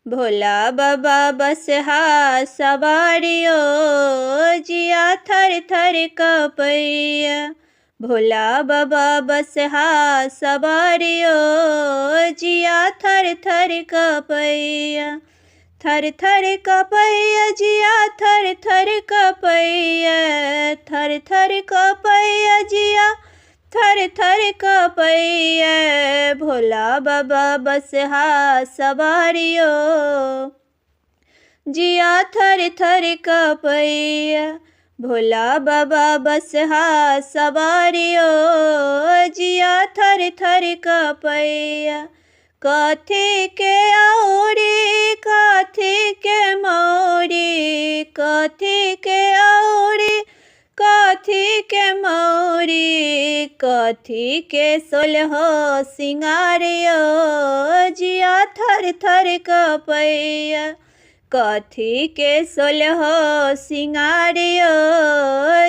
भोला बाबा बसहा सवारियो जिया थर थर कपैया। भोला बाबा बसहा सवारियो जिया थर थर कपैया। थर थर कपैया जिया थर थर कपैया। थर थर कपैया जिया थर थर कपैया। भोला बाबा बसहा सवारियो जिया थर थर कपैया। भोला बाबा बसहा सवारियो जिया थर थर कपैया। कथी के औरी कथी के मौरी, कथी के औरी कथी के मौरी, कथी के सोलहो सिंगारियो जिया थर थर कपैया। कथी के सोलहो सिंगारियो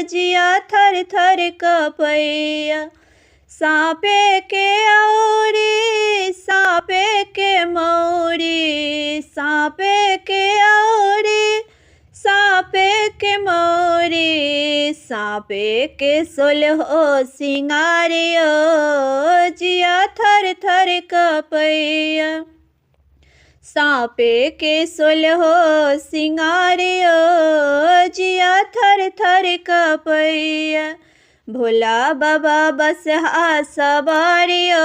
जिया थर थर कपैया। साँपे के औरी साँपे के मौरी, साँपे के औरी साँपे के मौरी, साँपे के सोलहो सिंगारियो जिया थर थर कपैया। साँपे के सोलहो सिंगारियो जिया थर थर कपैया। भोला बाबा बसहा सवारियो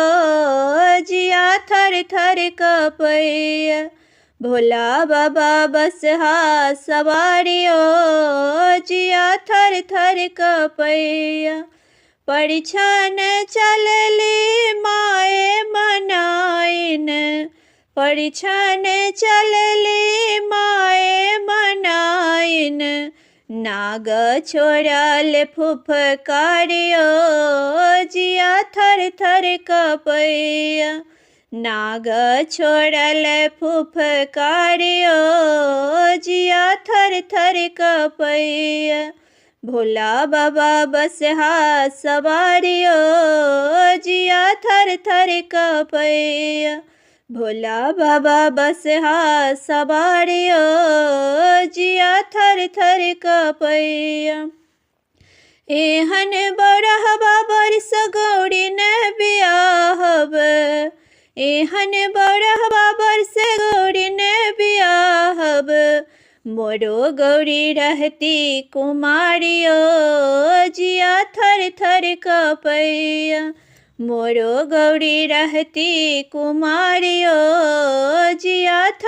जिया थर थर कपैया। भोला बाबा बसहा सवारियो जिया थर थर कपैया। परिछन चलली माए मनाइन, परिछन चलली माए मनाइन। नाग छोड़ल फुफकारियो जिया थर थर कपैया। नाग छोड़ल फुफकारियो जिया थर थर कपैया। भोला बाबा बसहा सवारियो जिया थर थर कपैया। भोला बाबा बसहा सवारियो जिया थर थर कपैया। एहन बरहबा बरस गौरी न बियाहब, एहन बरहबा बरस गौरी न बियाहब। मोरो गौरी रहती कुमारियो जिया थर थर कपैया। मोरो गौरी रहती कुमारियो जिया थर